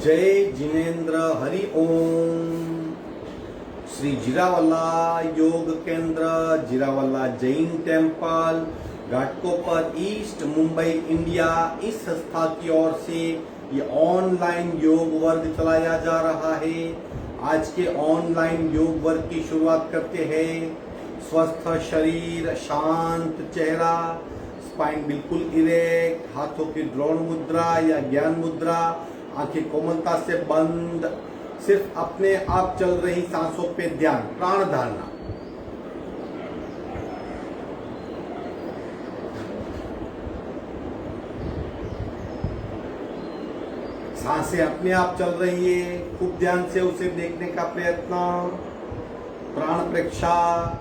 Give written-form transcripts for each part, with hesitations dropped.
जय जिनेन्द्र हरि ओम। Shri Jirawala Yog Kendra, Jirawala Jain temple, Ghatkopar east, Mumbai, India, इस संस्था की ओर से ये ऑनलाइन योग वर्ग चलाया जा रहा है। आज के ऑनलाइन योग वर्ग की शुरुआत करते हैं। स्वस्थ शरीर, शांत चेहरा, स्पाइन बिल्कुल इरेक्ट, हाथों की द्रोण मुद्रा या ज्ञान मुद्रा, आंखें कोमलता से बंद, सिर्फ अपने आप चल रही सांसों पे ध्यान, प्राण धारणा। सांसें अपने आप चल रही है, खूब ध्यान से उसे देखने का प्रयत्न। प्राण प्रेक्षा।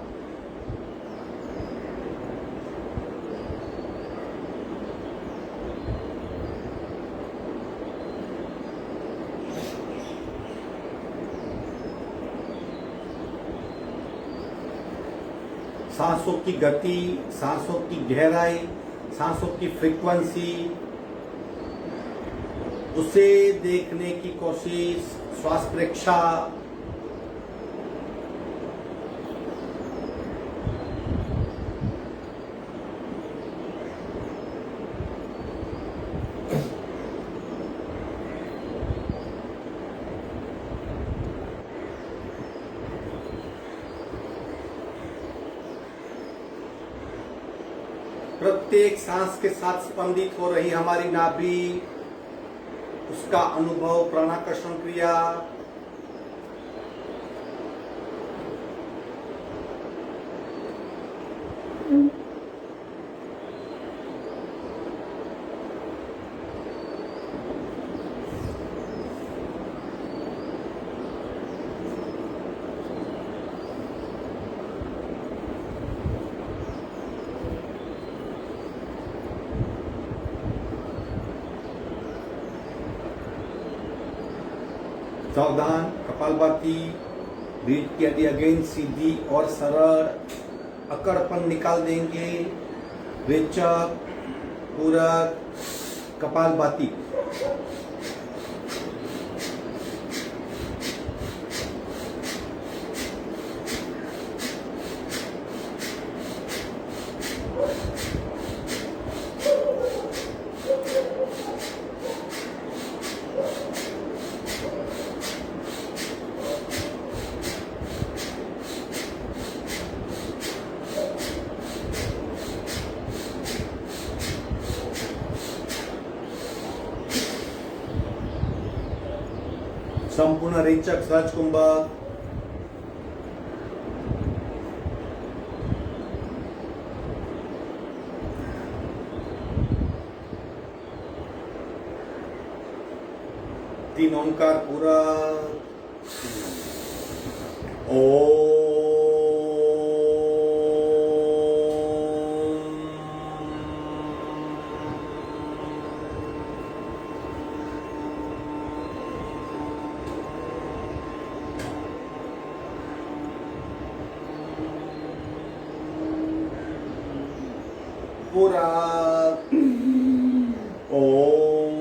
सांसों की गति, सांसों की गहराई, सांसों की फ्रीक्वेंसी, उसे देखने की कोशिश। श्वास प्रेक्षा। प्रत्येक सांस के साथ स्पंदित हो रही हमारी नाभि, उसका अनुभव, प्राणाकर्षण क्रिया। सावधान, कपालभाति, रीढ़ की हड्डी अगेन सीधी और सरल, अकड़पन निकाल देंगे। रेचक, पूरक, कपालभाति। संपूर्ण रेचक सहज कुंभक। तीन ओंकार पूरक। ओम। पूरक। ओम।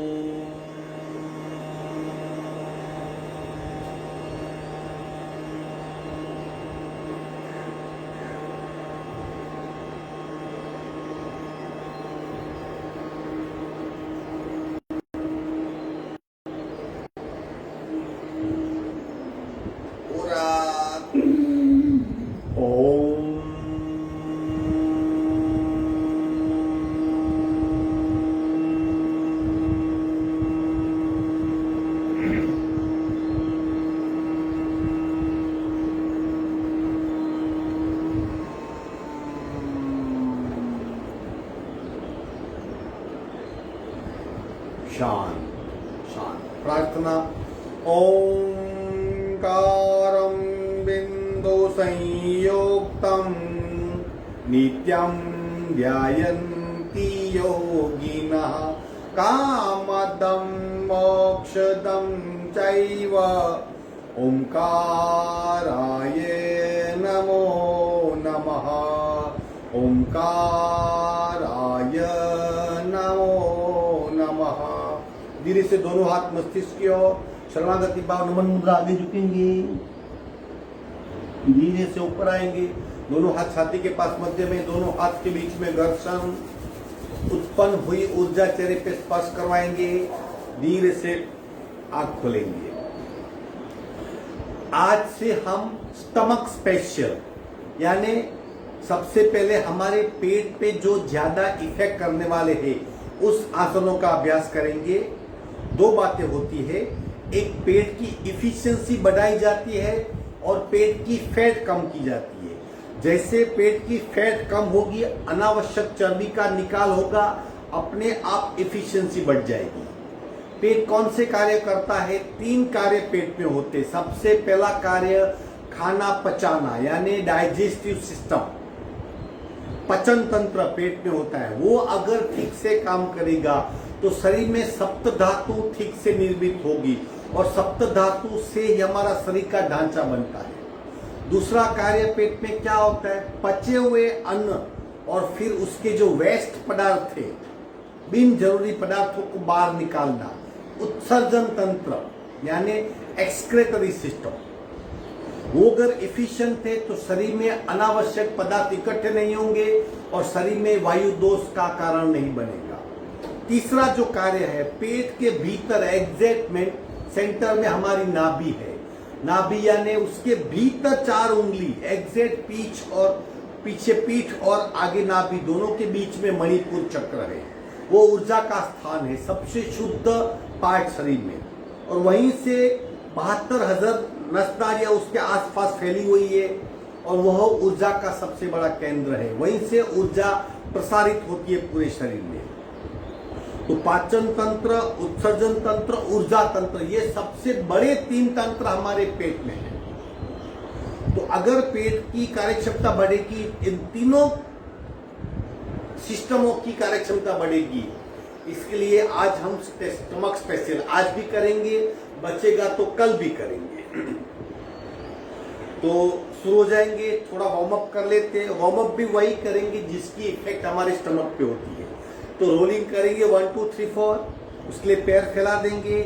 पूरक। ओम। शांत शांत। प्रार्थना। ओंकारं बिंदु संयुक्तं नित्यं ध्यायन्ति योगिनः कामदं मोक्षदं चैव। ओंकाराय नमो नमः। ओंकाराय नमो नमः। धीरे से दोनों हाथ मस्तिष्क की ओर, शरणागति भाव, नमन मुद्रा, आगे झुकेंगे, धीरे से ऊपर आएंगे, दोनों हाथ छाती के पास मध्य में, दोनों हाथ के बीच में घर्षण, उत्पन्न हुई ऊर्जा चेहरे पे स्पर्श करवाएंगे, धीरे से आंख खोलेंगे। आज से हम स्टमक स्पेशल यानी सबसे पहले हमारे पेट पे जो ज्यादा इफेक्ट करने वाले हैं उस आसनों का अभ्यास करेंगे। दो बातें होती है, एक पेट की इफिशिएंसी बढ़ाई जाती है और पेट की फैट कम की जाती है। जैसे पेट की फैट कम होगी, अनावश्यक चर्बी का निकाल होगा, अपने आप इफिशिएंसी बढ़ जाएगी। पेट कौन से कार्य करता है? 3 कार्य पेट में होते। सबसे पहला कार्य खाना पचाना यानी डाइजेस्टिव सिस्टम, पचन तंत्र पेट में होता है। वो अगर ठीक से काम करेगा तो शरीर में सप्त धातु ठीक से निर्मित होगी और सप्त धातु से ही हमारा शरीर का ढांचा बनता है। दूसरा कार्य पेट में क्या होता है? पचे हुए अन्न और फिर उसके जो वेस्ट पदार्थ थे, बिन जरूरी पदार्थों को बाहर निकालना, उत्सर्जन तंत्र यानी एक्सक्रेटरी सिस्टम। वो अगर इफिशिएंट थे तो शरीर में अनावश्यक पदार्थ इकट्ठे नहीं होंगे और शरीर में वायु दोष का कारण नहीं बनेगा। तीसरा जो कार्य है, पेट के भीतर एग्जैक्ट सेंटर में हमारी नाभि है। नाभि यानी उसके भीतर 4 उंगली, एग्जैक्ट पीठ और पीछे पीठ और आगे नाभि दोनों के बीच में मणिपुर चक्र है। वो ऊर्जा का स्थान है, सबसे शुद्ध पार्ट शरीर में, और वहीं से 72,000 नसनारियां उसके आसपास फैली हुई है और वह ऊर्जा का सबसे बड़ा केंद्र है। वहीं से ऊर्जा प्रसारित होती है पूरे शरीर में। तो पाचन तंत्र, उत्सर्जन तंत्र, ऊर्जा तंत्र, ये सबसे बड़े 3 तंत्र हमारे पेट में है। तो अगर पेट की कार्यक्षमता बढ़ेगी, इन तीनों सिस्टमों की कार्यक्षमता बढ़ेगी। इसके लिए आज हम स्टमक स्पेशल आज भी करेंगे, बचेगा तो कल भी करेंगे। तो शुरू हो जाएंगे, थोड़ा वार्म अप कर लेते हैं। वार्म अप भी वही करेंगे जिसकी इफेक्ट हमारे स्टमक पे होती है। तो रोलिंग करेंगे 1 2 3 4, उसके लिए पैर फैला देंगे,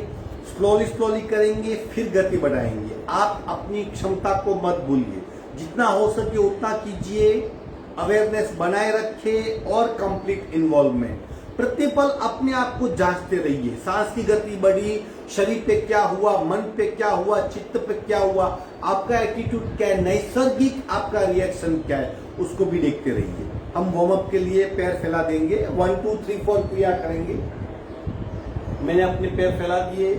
स्लोली करेंगे, फिर गति बढ़ाएंगे। आप अपनी क्षमता को मत भूलिए, जितना हो सके उतना कीजिए, अवेयरनेस बनाए रखें और कंप्लीट इन्वॉल्वमेंट। प्रतिपल अपने आप को जांचते रहिए, सांस की गति बढ़ी, शरीर पे क्या हुआ, मन पे क्या हुआ, चित्त पे क्या हुआ, आपका एटीट्यूड क्या है, नैसर्गिक आपका रिएक्शन क्या है, उसको भी देखते रहिए। हम वार्म अप के लिए पैर फैला देंगे, 1 2 3 4 क्रिया करेंगे। मैंने अपने पैर फैला दिए।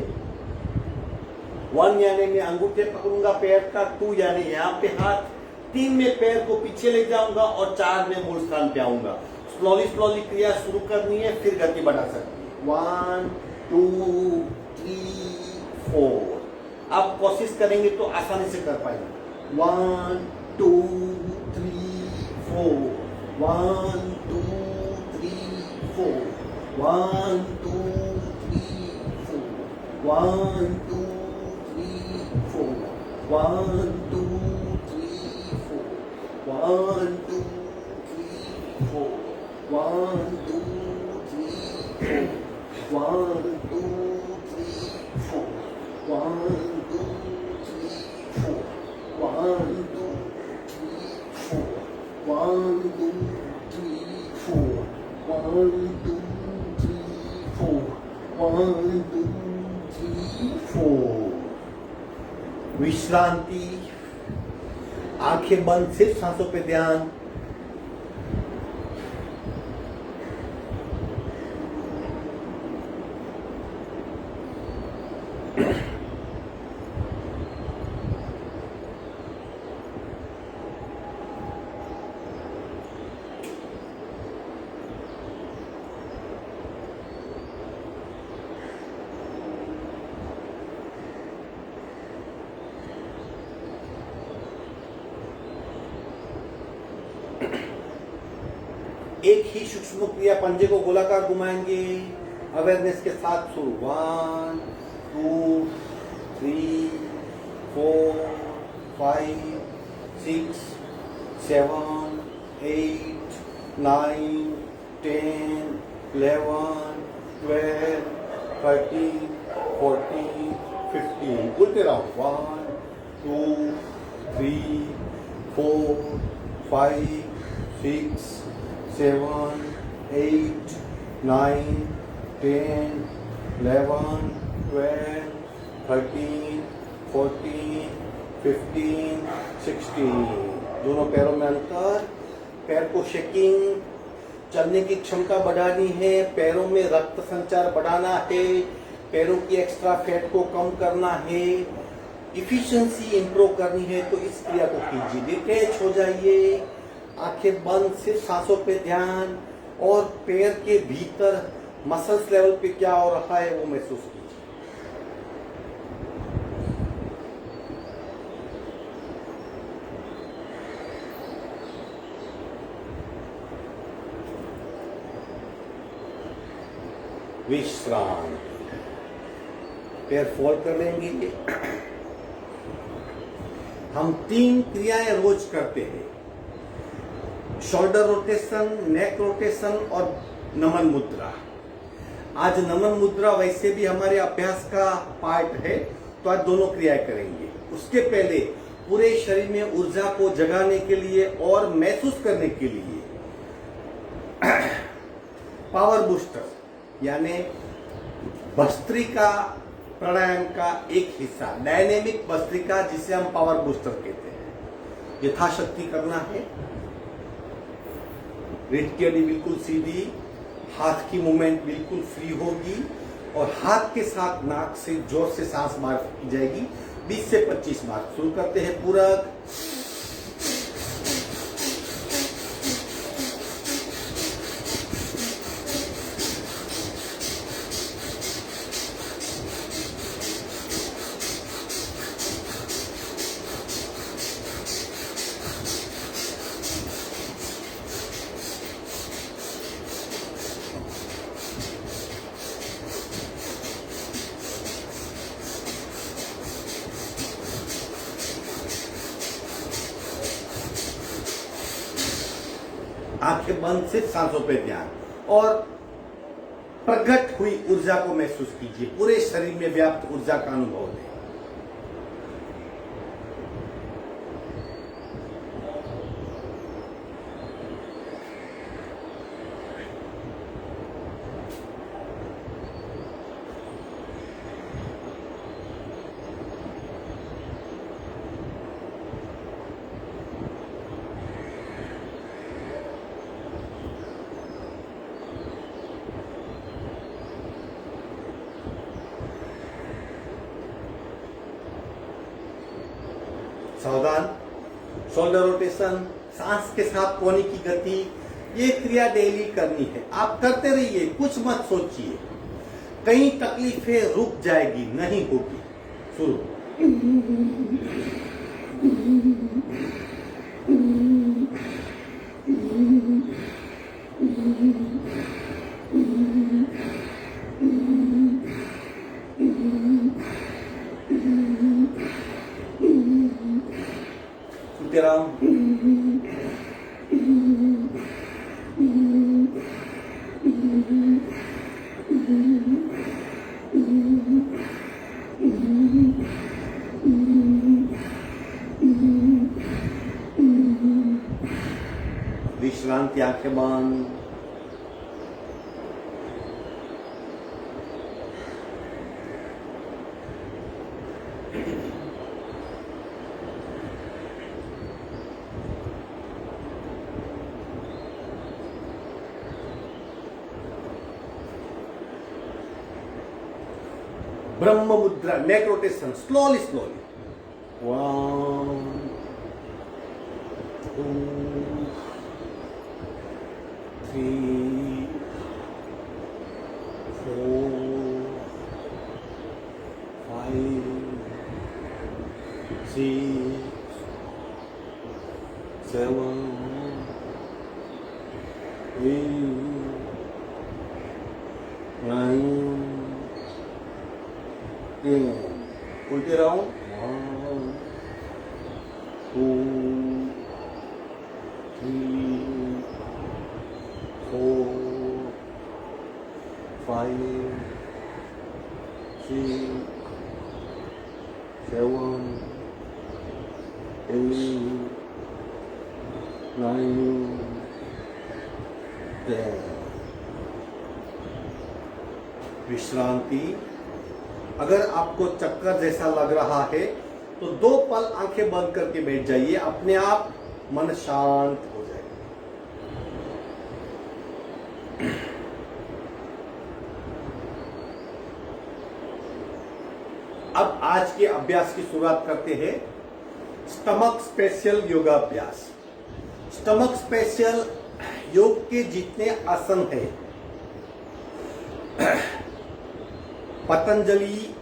1 यानी मैं अंगूठे पकड़ूंगा पैर का, 2 यानी यहाँ पे हाथ, 3 में पैर को पीछे ले जाऊंगा और 4 में मूल स्थान पे आऊंगा। स्लोली क्रिया शुरू करनी है, फिर गति बढ़ा सकती है। 1 2 3 4। आप कोशिश करेंगे तो आसानी से कर पाएंगे। 1 2 3 4, 1 2 3 4, 1 2 3 4, 1 2 3 4, 1 2 3 4, 1 2 3 4, 1 2 3 4, 1 2 3 4, 1 2 3 4, 1 2 3 4, 1 2 3 4, 1 2 3 4, 1 2 3 4। विश्रांति, आंखें बंद, सिर्फ सांसों पे ध्यान। एक ही सूक्ष्म क्रिया, पंजे को गोलाकार घुमाएंगे, अवेयरनेस के साथ शुरू। 1 2 3 4 5 6 7 8 9 10 11 12 30, 40, 15. उल्टे राउंड 1, 2, 3, 4, 5, 6, 7, 8, 9, 10, 11, 12, 13, 14, 15, 16. दोनों पैरों में अंतर. पैर को शेकिंग. चलने की क्षमता बढ़ानी है, पैरों में रक्त संचार बढ़ाना है, पैरों की एक्स्ट्रा फैट को कम करना है, इफिशिएंसी इंप्रूव करनी है. तो इस क्रिया को कीजिए. डिटैच हो जाइए, आंखें बंद, सिर्फ सांसों पे ध्यान और पैर के भीतर मसल्स लेवल पे क्या हो रहा है वो महसूस कीजिए. विश्राम. पैर फोल्ड कर लेंगे. हम 3 क्रियाएं रोज करते हैं. शोल्डर रोटेशन, नेक रोटेशन और नमन मुद्रा. आज नमन मुद्रा वैसे भी हमारे अभ्यास का पार्ट है, तो आज दोनों क्रियाएं करेंगे. उसके पहले पूरे शरीर में ऊर्जा को जगाने के लिए और महसूस करने के लिए पावर बूस्टर यानी भस्त्रिका प्राणायाम का एक हिस्सा, डायनेमिक भस्त्रिका, जिसे हम पावर बूस्टर कहते हैं. यथाशक्ति करना है. रीढ़ की हड्डी बिल्कुल सीधी, हाथ की मूवमेंट बिल्कुल फ्री होगी और हाथ के साथ नाक से जोर से सांस बाहर की जाएगी. 20 से 25 बार. शुरू करते हैं. पूरक. आंखें बंद, सिर्फ सांसों पे ध्यान और प्रकट हुई ऊर्जा को महसूस कीजिए. पूरे शरीर में व्याप्त ऊर्जा का अनुभव लें. सावधान. शोल्डर रोटेशन, सांस के साथ कोहनी की गति, ये क्रिया डेली करनी है. आप करते रहिए, कुछ मत सोचिए. कई तकलीफें रुक जाएगी, नहीं होगी. शुरू. राम. विश्रांति. आंखें बंद. ब्रह्म मुद्रा, नेक रोटेशन. स्लोली 1, 2, 3, 4, 5, 6, 7, 8, 9, 10. उल्टे राउंड. 1, 2, 3, 4, 5, 6, 7, 8, 9, 10. विश्रांति। अगर आपको चक्कर जैसा लग रहा है तो 2 पल आंखें बंद करके बैठ जाइए, अपने आप मन शांत हो जाएगा। अब आज के अभ्यास की शुरुआत करते हैं। स्टमक स्पेशल योगाभ्यास। स्टमक स्पेशल योग के जितने आसन हैं, पतंजलि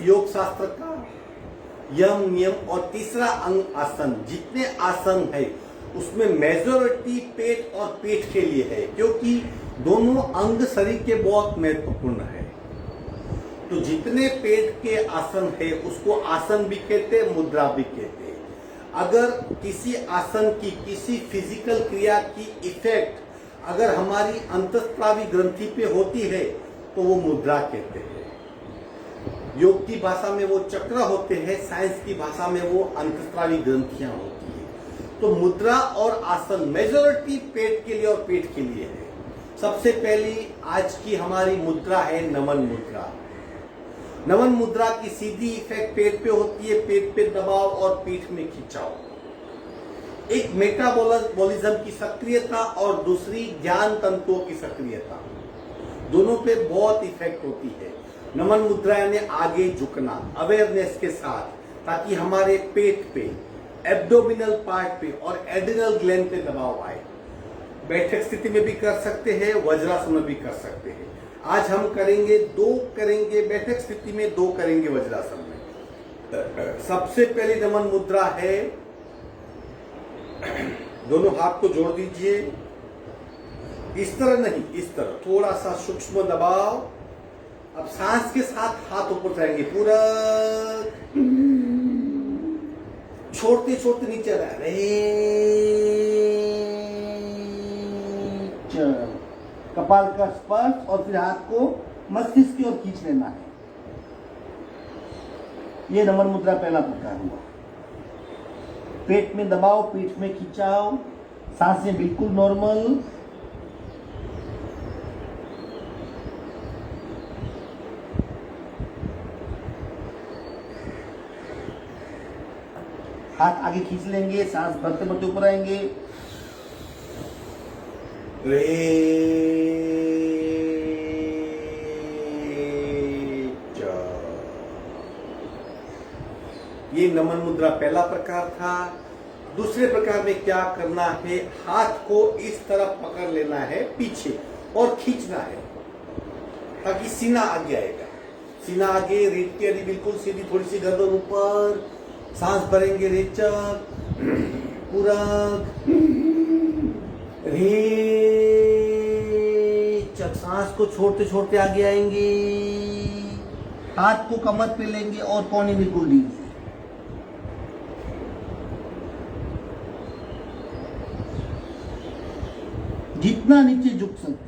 योग शास्त्र का यम नियम और तीसरा अंग आसन, जितने आसन है उसमें मेजॉरिटी पेट और पेट के लिए है, क्योंकि दोनों अंग शरीर के बहुत महत्वपूर्ण है। तो जितने पेट के आसन है उसको आसन भी कहते हैं, मुद्रा भी कहते हैं। अगर किसी आसन की, किसी फिजिकल क्रिया की इफेक्ट अगर हमारी अंतःस्रावी ग्रंथि पे होती है तो वो मुद्रा कहते हैं। योग की भाषा में वो चक्र होते हैं, साइंस की भाषा में वो अंतःस्रावी ग्रंथियां होती है। तो मुद्रा और आसन मेजॉरिटी पेट के लिए और पेट के लिए है। सबसे पहली आज की हमारी मुद्रा है नमन मुद्रा। नमन मुद्रा की सीधी इफेक्ट पेट पे होती है, पेट पे दबाव और पीठ में खिंचाव। एक मेटाबॉलिज्म की सक्रियता और दूसरी ज्ञान तंतुओं की सक्रियता, दोनों पे बहुत इफेक्ट होती है। नमन मुद्रा यानी आगे झुकना अवेयरनेस के साथ, ताकि हमारे पेट पे, एब्डोमिनल पार्ट पे और एड्रिनल ग्लैंड पे दबाव आए। बैठक स्थिति में भी कर सकते हैं, वज्रासन में भी कर सकते हैं। आज हम करेंगे 2 करेंगे बैठक स्थिति में, 2 करेंगे वज्रासन में। सबसे पहली नमन मुद्रा है, दोनों हाथ को जोड़ दीजिए, इस तरह नहीं, इस तरह थोड़ा सा सूक्ष्म दबाव। अब सांस के साथ हाथ ऊपर जाएंगे, पूरा छोड़ते छोड़ते नीचे आ रहे, कपाल का स्पर्श और फिर हाथ को मस्तिष्क की ओर खींच लेना है। ये नमन मुद्रा पहला प्रकार हुआ। पेट में दबाव, पीठ में खिंचाव, सांसें बिल्कुल नॉर्मल। हाथ आगे खींच लेंगे, सांस भरते भरते ऊपर आएंगे। ये नमन मुद्रा पहला प्रकार था। दूसरे प्रकार में क्या करना है, हाथ को इस तरफ पकड़ लेना है पीछे और खींचना है, ताकि सीना आगे आएगा। सीना आगे, रीढ़ की हड्डी बिल्कुल सीधी, थोड़ी सी गर्दन ऊपर, सांस भरेंगे रेचक, पूरा रेचक, सांस को छोड़ते छोड़ते आगे आएंगे। हाथ को कमर पे लेंगे और कोहनी बिल्कुल ढीली। जितना नीचे झुक सकते।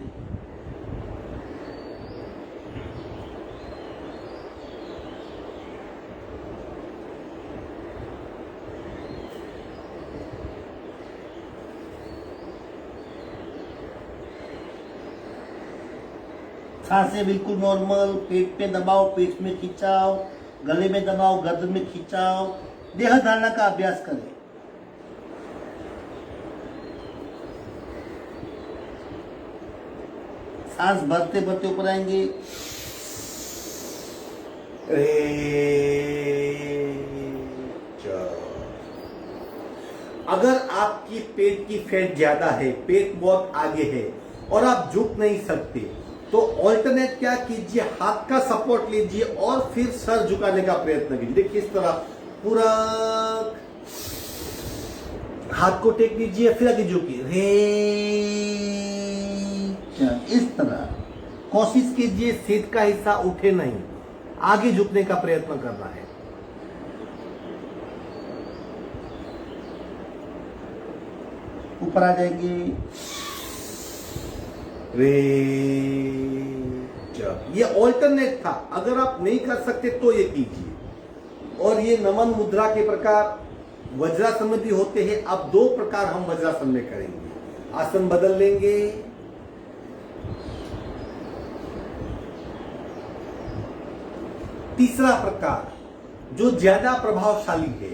सांसें बिल्कुल नॉर्मल, पेट पे दबाव, पेट में खिंचाव, गले में दबाव, गर्दन में खिंचाव। देह धारणा का अभ्यास करें। सांस भरते भरते ऊपर आएंगे। अगर आपकी पेट की फैट ज्यादा है, पेट बहुत आगे है और आप झुक नहीं सकते, तो ऑल्टरनेट क्या कीजिए, हाथ का सपोर्ट लीजिए और फिर सर झुकाने का प्रयत्न कीजिए। देखिए किस तरह पूरा हाथ को टेक लीजिए, फिर आगे झुकिए, इस तरह कोशिश कीजिए सीट का हिस्सा उठे नहीं, आगे झुकने का प्रयत्न करना है। ऊपर आ जाएंगे, रेचक। ये ऑल्टरनेट था, अगर आप नहीं कर सकते तो ये कीजिए। और ये नमन मुद्रा के प्रकार वज्रासन में भी होते हैं। अब 2 प्रकार हम वज्रासन में करेंगे। आसन बदल लेंगे। तीसरा प्रकार जो ज्यादा प्रभावशाली है,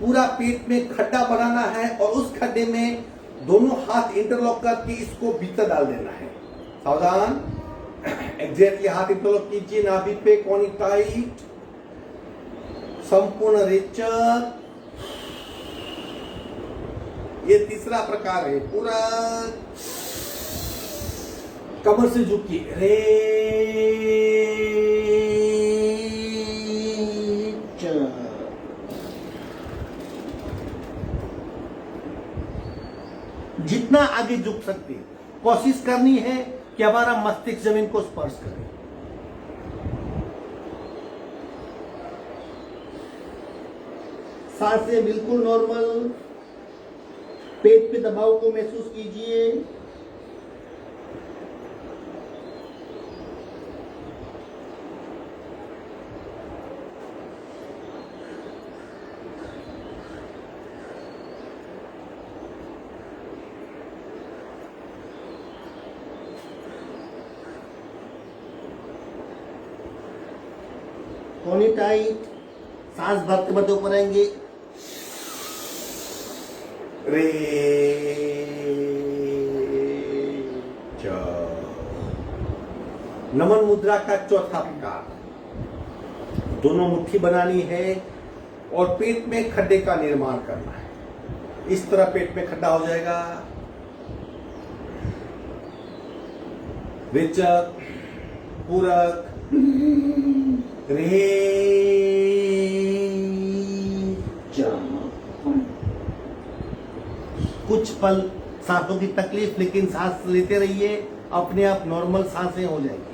पूरा पेट में खड्डा बनाना है और उस खड्डे में दोनों हाथ इंटरलॉक करके इसको भीतर डाल देना है। सावधान, एग्जैक्टली हाथ इंटरलॉक कीजिए, नाभि पे कोनी टाइट, संपूर्ण रेचक। ये तीसरा प्रकार है। पूरा कमर से झुकिए, जितना आगे झुक सकते हैं। कोशिश करनी है कि हमारा मस्तिष्क जमीन को स्पर्श करे। सांसें बिल्कुल नॉर्मल। पेट पे दबाव को महसूस कीजिए। कोनी टाइट। सांस भरते भरते ऊपर आएंगे। नमन मुद्रा का चौथा प्रकार, दोनों मुट्ठी बनानी है और पेट में खड्डे का निर्माण करना है। इस तरह पेट में खड्डा हो जाएगा। रेचक, पूरक, कुछ पल सांसों की तकलीफ, लेकिन सांस लेते रहिए, अपने आप नॉर्मल सांसें हो जाएगी।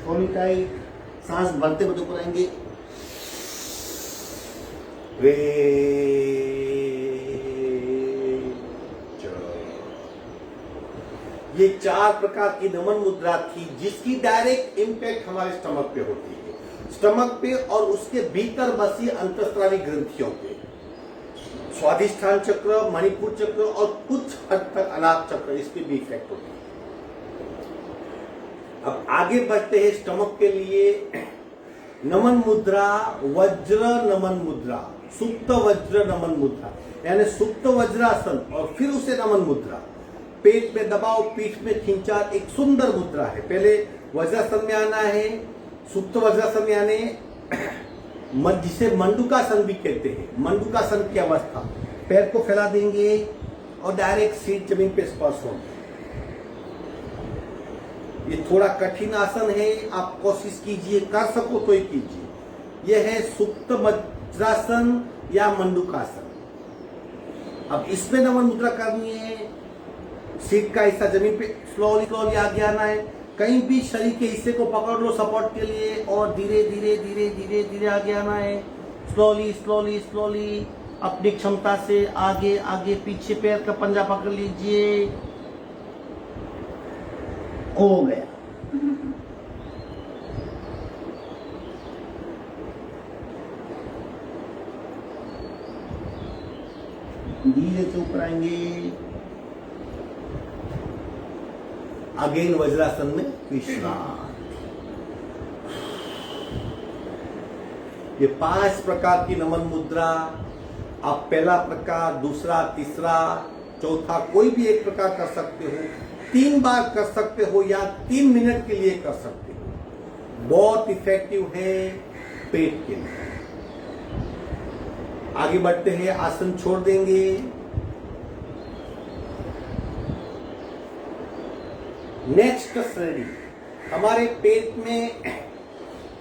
थोड़ी टाइट। सांस भरते भरते ऊपर आएंगे। ये 4 प्रकार की नमन मुद्रा थी जिसकी डायरेक्ट इंपैक्ट हमारे स्टमक पे होती है। स्टमक पे और उसके भीतर बसी अंतःस्त्रावी ग्रंथियों पे, स्वादिष्ठान चक्र, मणिपुर चक्र और कुछ हद तक अनाथ चक्र, इस पे भी इफेक्ट होती है। अब आगे बढ़ते हैं स्टमक के लिए। नमन मुद्रा, वज्र नमन मुद्रा, सुप्त वज्र नमन मुद्रा, यानी सुप्त वज्रासन और फिर उसे नमन मुद्रा। पेट में दबाव, पीठ में खिंचाव, एक सुंदर मुद्रा है। पहले वज्रासन में आना है। सुप्त वज्रासन यानी जिसे मंडूकासन भी कहते हैं, मंडूकासन की अवस्था। पैर को फैला देंगे और डायरेक्ट सीट जमीन पे स्पर्श होंगे। ये थोड़ा कठिन आसन है, आप कोशिश कीजिए, कर सको तो ही कीजिए। यह है सुप्त वज्रासन या मंडूकासन। अब इसमें नमन मुद्रा करनी है। सीट का हिस्सा जमीन पे स्लोली स्लोली आगे आना है। कहीं भी शरीर के हिस्से को पकड़ लो सपोर्ट के लिए और धीरे धीरे धीरे धीरे धीरे आगे आना है। स्लोली स्लोली स्लोली अपनी क्षमता से आगे आगे। पीछे पैर का पंजा पकड़ लीजिए। हो गया। धीरे से ऊपर आएंगे। अगेन वज्रासन में विश्राम। ये 5 प्रकार की नमन मुद्रा। आप पहला प्रकार, दूसरा, तीसरा, चौथा कोई भी एक प्रकार कर सकते हो। 3 बार कर सकते हो या 3 मिनट के लिए कर सकते हो। बहुत इफेक्टिव है पेट के लिए। आगे बढ़ते हैं, आसन छोड़ देंगे। नेक्स्ट श्रेणी, हमारे पेट में,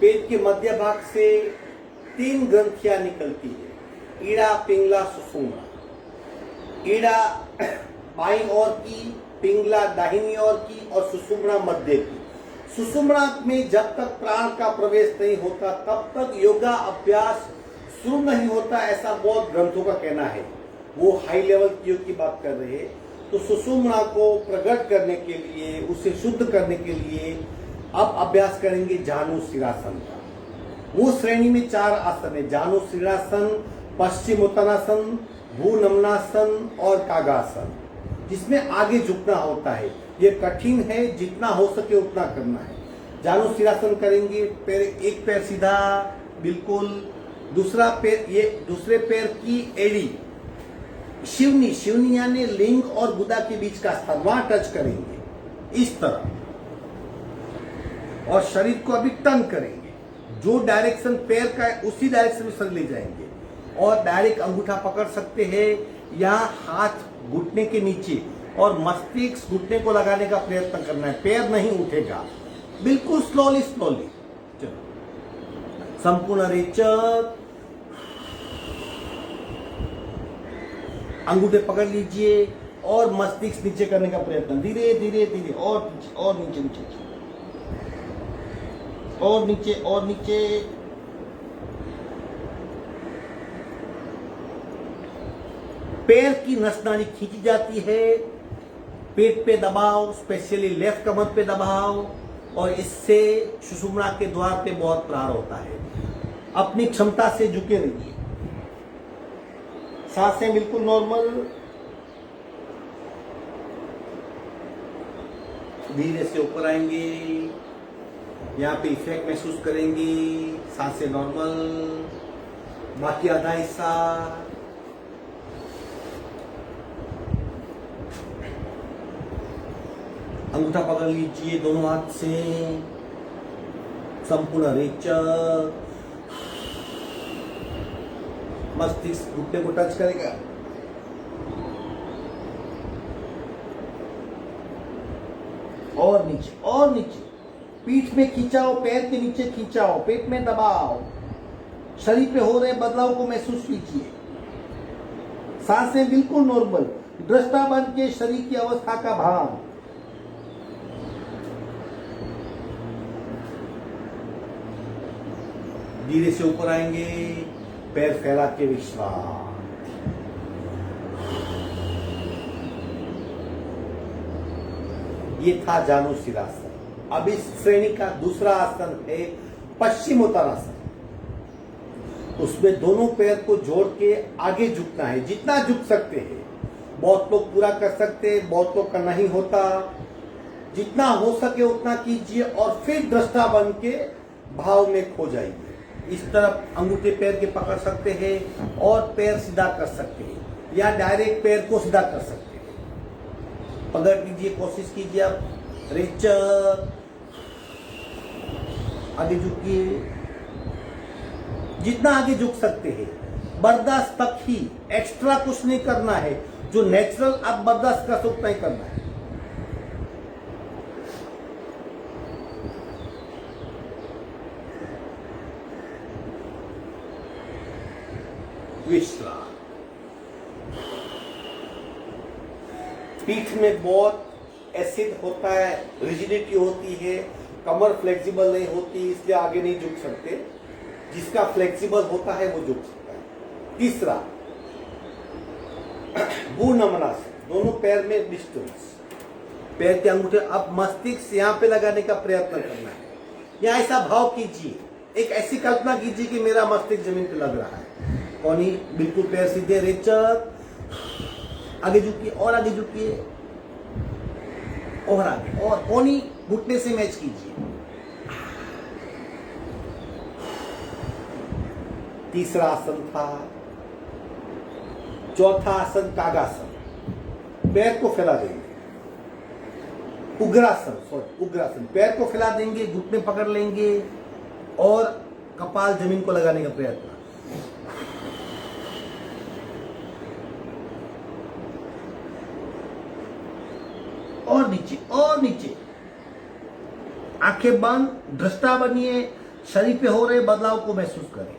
पेट के मध्य भाग से 3 ग्रंथियां निकलती है, ईड़ा, पिंगला, सुषुम्ना। ईड़ा बाईं ओर की, पिंगला दाहिनी ओर की और सुषुम्ना मध्य की। सुषुम्ना में जब तक प्राण का प्रवेश नहीं होता तब तक योगा अभ्यास शुरू नहीं होता, ऐसा बहुत ग्रंथों का कहना है। वो हाई लेवल की योग की बात कर रहे हैं। तो सुषुम्ना को प्रकट करने के लिए, उसे शुद्ध करने के लिए अब अभ्यास करेंगे जानु सिरासन का। वो श्रेणी में 4 आसन है, जानु सिरासन, पश्चिम उत्तानासन, भूनमनासन और कागासन, जिसमें आगे झुकना होता है। ये कठिन है, जितना हो सके उतना करना है। जानु सिरासन करेंगे, पैर एक पैर सीधा बिल्कुल, दूसरा पैर, ये दूसरे पैर की एड़ी शिवनी, शिवनी यानी लिंग और गुदा के बीच का स्थान, वहां टच करेंगे इस तरह, और शरीर को अभी टर्न करेंगे। जो डायरेक्शन पैर का है उसी डायरेक्शन में शरीर ले जाएंगे और डायरेक्ट अंगूठा पकड़ सकते हैं। यहाँ हाथ घुटने के नीचे और मस्तिष्क घुटने को लगाने का प्रयत्न करना है, पैर नहीं उठेगा, बिल्कुल स्लोली स्लोली। चलो, संपूर्ण रेचक, अंगूठे पकड़ लीजिए और मस्तिष्क नीचे करने का प्रयत्न, धीरे धीरे धीरे, और नीचे नीचे और नीचे और नीचे। पैर की नस नाड़ी खींची जाती है, पेट पे दबाव, स्पेशली लेफ्ट कमर पे दबाव, और इससे सुषुम्ना के द्वार पे बहुत प्रहार होता है। अपनी क्षमता से झुके रहिए, सांसें बिल्कुल नॉर्मल, धीरे से ऊपर आएंगे, यहाँ पे इफेक्ट महसूस करेंगे, सांसें नॉर्मल, बाकी आधा हिस्सा अंगूठा पकड़ लीजिए दोनों हाथ से, संपूर्ण रेचक, मस्तिष्क घुटने को टच करेगा, और नीचे और नीचे, पीठ में खींचाओ, पैर के नीचे खींचाओ, पेट में दबाओ, शरीर पे हो रहे बदलाव को महसूस कीजिए, सांसें बिल्कुल नॉर्मल, दृष्टा बन के शरीर की अवस्था का भान। धीरे से ऊपर आएंगे, पैर फैला के विश्राम। ये था जानु सिरासन। अब इस श्रेणी का दूसरा आसन है पश्चिम उत्तानासन। उसमें दोनों पैर को जोड़ के आगे झुकना है, जितना झुक सकते हैं। बहुत लोग पूरा कर सकते हैं, बहुत लोग का नहीं होता। जितना हो सके उतना कीजिए और फिर दृष्टा बन के भाव में खो जाइए। इस तरफ अंगूठे पैर के पकड़ सकते हैं और पैर सीधा कर सकते हैं, या डायरेक्ट पैर को सीधा कर सकते हैं। पकड़ लीजिए, कोशिश कीजिए आप। रेचक, आगे झुकिए, जितना आगे झुक सकते हैं। बर्दाश्त तक ही, एक्स्ट्रा कुछ नहीं करना है। जो नेचुरल आप बर्दाश्त कर सकते नहीं करना है। विश्राम। पीठ में बहुत एसिड होता है, रिजिडिटी होती है, कमर फ्लेक्सिबल नहीं होती, इसलिए आगे नहीं झुक सकते। जिसका फ्लेक्सिबल होता है वो झुक सकता है। तीसरा, भूनमनासन, दोनों पैर में डिस्टेंस, पैर के अंगूठे अब मस्तिष्क यहाँ पे लगाने का प्रयत्न करना है। या ऐसा भाव कीजिए, एक ऐसी कल्पना कीजिए कि मेरा मस्तिष्क जमीन पे लग रहा है। कोनी बिल्कुल पैर सीधे, रेचक, आगे झुकिए और आगे झुकिए और आगे, और कोनी घुटने से मैच कीजिए। तीसरा आसन था। चौथा आसन कागासन, पैर को फैला देंगे। उग्रासन, पैर को फैला देंगे, घुटने पकड़ लेंगे और कपाल जमीन को लगाने का प्रयत्न। और नीचे और नीचे, आंखें बंद, दृष्टा बनिए, शरीर पे हो रहे बदलाव को महसूस करें।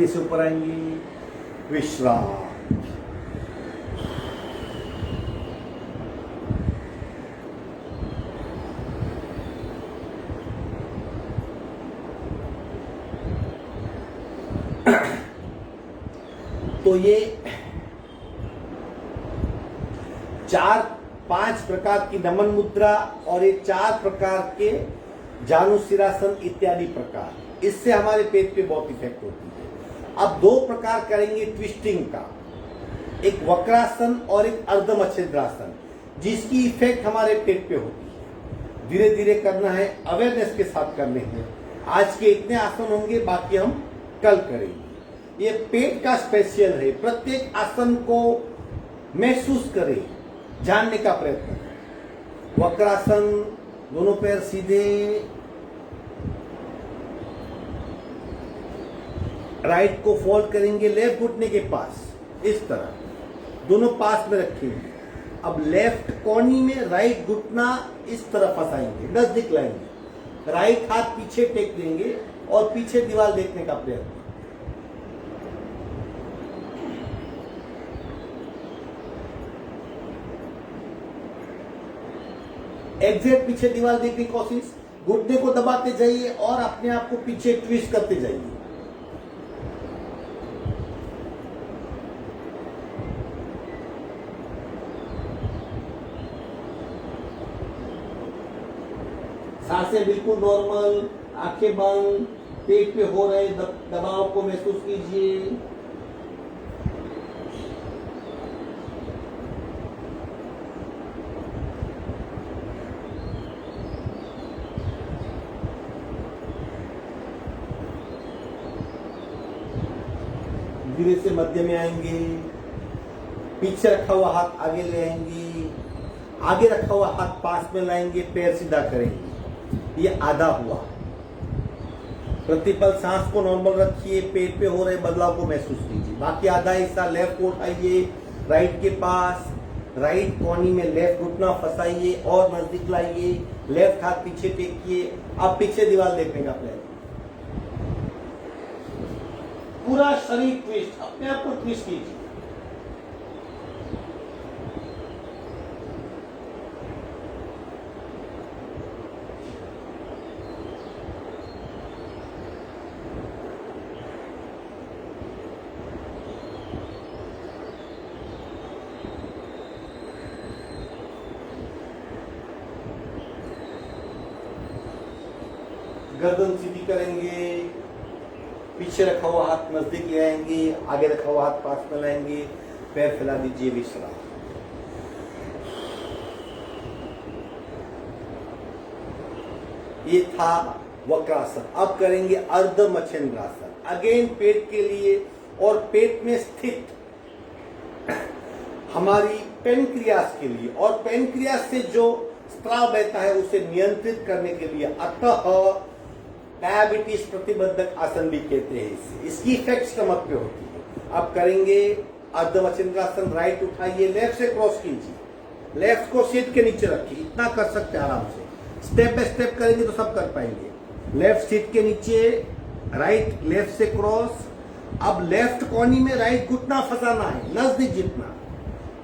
धीरे से ऊपर आएंगे, विश्राम। तो ये 4-5 प्रकार की नमन मुद्रा और ये 4 प्रकार के जानुशिरासन इत्यादि प्रकार, इससे हमारे पेट पे बहुत इफेक्ट होती है। अब 2 प्रकार करेंगे ट्विस्टिंग का, एक वक्रासन और एक अर्धमच्छिद्रासन, जिसकी इफेक्ट हमारे पेट पे होती है। धीरे धीरे करना है, अवेयरनेस के साथ करने हैं। आज के इतने आसन होंगे, बाकी हम कल करेंगे। ये पेट का स्पेशल है, प्रत्येक आसन को महसूस करें, जानने का प्रयत्न करें। वक्रासन, दोनों पैर सीधे, राइट को फोल्ड करेंगे लेफ्ट घुटने के पास, इस तरह दोनों पास में रखेंगे। अब लेफ्ट कोहनी में राइट घुटना इस तरह फंसाएंगे, नजदीक लाएंगे, राइट हाथ पीछे टेक देंगे और पीछे दीवार देखने का प्रयत्न। एग्जैक्ट पीछे दीवार देखने की कोशिश, घुटने को दबाते जाइए और अपने आप को पीछे ट्विस्ट करते जाइए। सांसें बिल्कुल नॉर्मल, आंखें बंद, पेट पे हो रहे दबाव को महसूस कीजिए। धीरे से मध्य में आएंगे, पीछे रखा हुआ हाथ आगे ले आएंगे, आगे रखा हुआ हाथ पास में लाएंगे, पैर सीधा करेंगे। ये आधा हुआ। प्रतिपल सांस को नॉर्मल रखिए, पेट पे हो रहे बदलाव को महसूस कीजिए। बाकी आधा हिस्सा लेफ्ट को उठाइए, राइट के पास, राइट कोहनी में लेफ्ट घुटना फंसाइए और नजदीक लाइए, लेफ्ट हाथ पीछे टेकिए। अब पीछे दीवार देखने का प्रयत्न, पूरा शरीर ट्विस्ट, अपने आप को ट्विस्ट कीजिए। गर्दन सीधी करेंगे, पीछे रखा हुआ हाथ नजदीक ले आएंगे, आगे रखा हुआ हाथ पास में लाएंगे, पैर फैला दीजिए, विश्राम। ये था वक्रासन। अब करेंगे अर्धमच्छिद्रासन, अगेन पेट के लिए, और पेट में स्थित हमारी पेनक्रियास के लिए, और पेनक्रियास से जो स्त्राव बहता है उसे नियंत्रित करने के लिए। अतः डायबिटीज प्रतिबंधक आसन भी कहते हैं इसे। इसकी इफेक्ट स्टमक पे होती है। अब करेंगे अर्धमच्छिद्रासन। राइट उठाइए, लेफ्ट से क्रॉस कीजिए, लेफ्ट को सीट के नीचे रखिए, इतना कर सकते हैं आराम से। स्टेप बाय स्टेप करेंगे तो सब कर पाएंगे। लेफ्ट सीट के नीचे, राइट लेफ्ट से क्रॉस। अब लेफ्ट कोहनी में राइट घुटना फंसाना है, नजदीक जितना,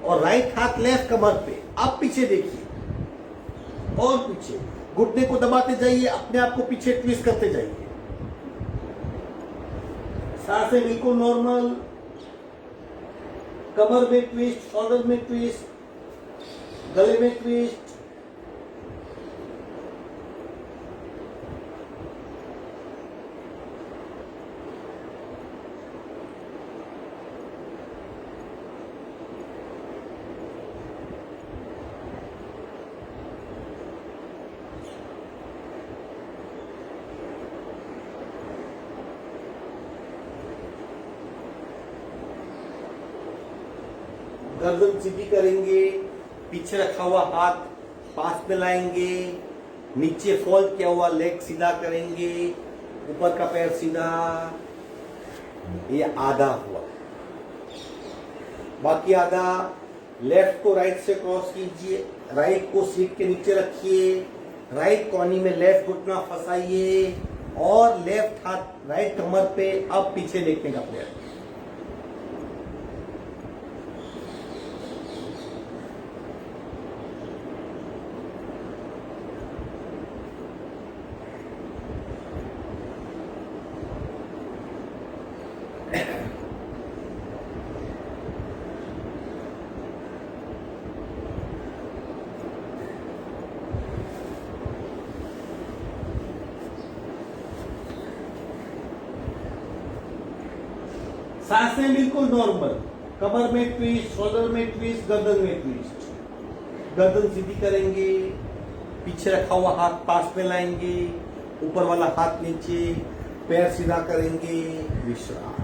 और राइट हाथ लेफ्ट कमर पे। अब पीछे देखिए और पीछे, घुटने को दबाते जाइए, अपने आप को पीछे ट्विस्ट करते जाइए। सांसें बिल्कुल नॉर्मल, कमर में ट्विस्ट, शोल्डर में ट्विस्ट, गले में ट्विस्ट। गर्दन सीधी करेंगे, पीछे रखा हुआ हाथ पास में लाएंगे, नीचे फोल्ड किया हुआ लेग सीधा करेंगे, ऊपर का पैर सीधा। ये आधा हुआ। बाकी आधा, लेफ्ट को राइट से क्रॉस कीजिए, राइट को सीट के नीचे रखिए, राइट कोहनी में लेफ्ट घुटना फंसाइए और लेफ्ट हाथ राइट कमर पे, अब पीछे देखने का प्रयत्न। सांसें बिल्कुल नॉर्मल, कमर में ट्विस्ट, शोल्डर में ट्विस्ट, गर्दन में ट्विस्ट। गर्दन सीधी करेंगे, पीछे रखा हुआ हाथ पास में लाएंगे, ऊपर वाला हाथ नीचे, पैर सीधा करेंगे, विश्राम।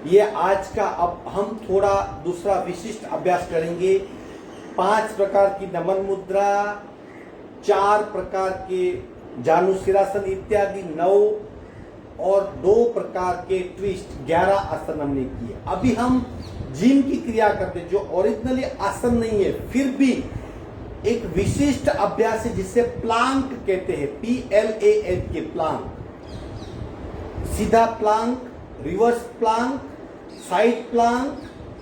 ये आज का, अब हम थोड़ा दूसरा विशिष्ट अभ्यास करेंगे। 5 प्रकार की नमन मुद्रा, 4 प्रकार के जानुशिरासन इत्यादि 9 और 2 प्रकार के ट्विस्ट 11 आसन हमने किए। अभी हम जिम की क्रिया करते हैं जो ओरिजिनली आसन नहीं है, फिर भी एक विशिष्ट अभ्यास है जिसे प्लांक कहते हैं, PLANK के प्लांक। सीधा Planck, reverse Planck,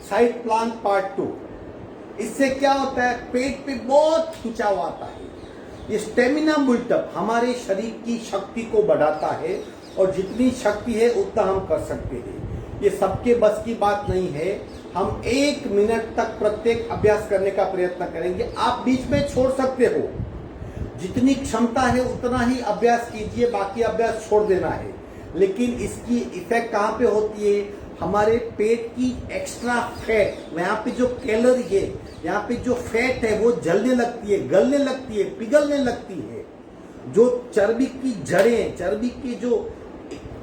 side Planck part 2। इससे क्या होता है, पेट पे बहुत खिंचाव आता है। ये स्टेमिना बिल्टअप हमारे शरीर की शक्ति को बढ़ाता है, और जितनी शक्ति है उतना हम कर सकते हैं। ये सबके बस की बात नहीं है। हम 1 मिनट तक प्रत्येक अभ्यास करने का प्रयत्न करेंगे। आप बीच में छोड़ सकते हो, जितनी क्षमता है उतना ही अभ्यास कीजिए, बाकी अभ्यास छोड़ देना है। लेकिन इसकी इफेक्ट कहाँ पे होती है, हमारे पेट की एक्स्ट्रा फैट, यहाँ पे जो कैलोरी है, यहाँ पे जो फैट है वो जलने लगती है, गलने लगती है, पिघलने लगती है। जो चर्बी की जड़ें, चर्बी के जो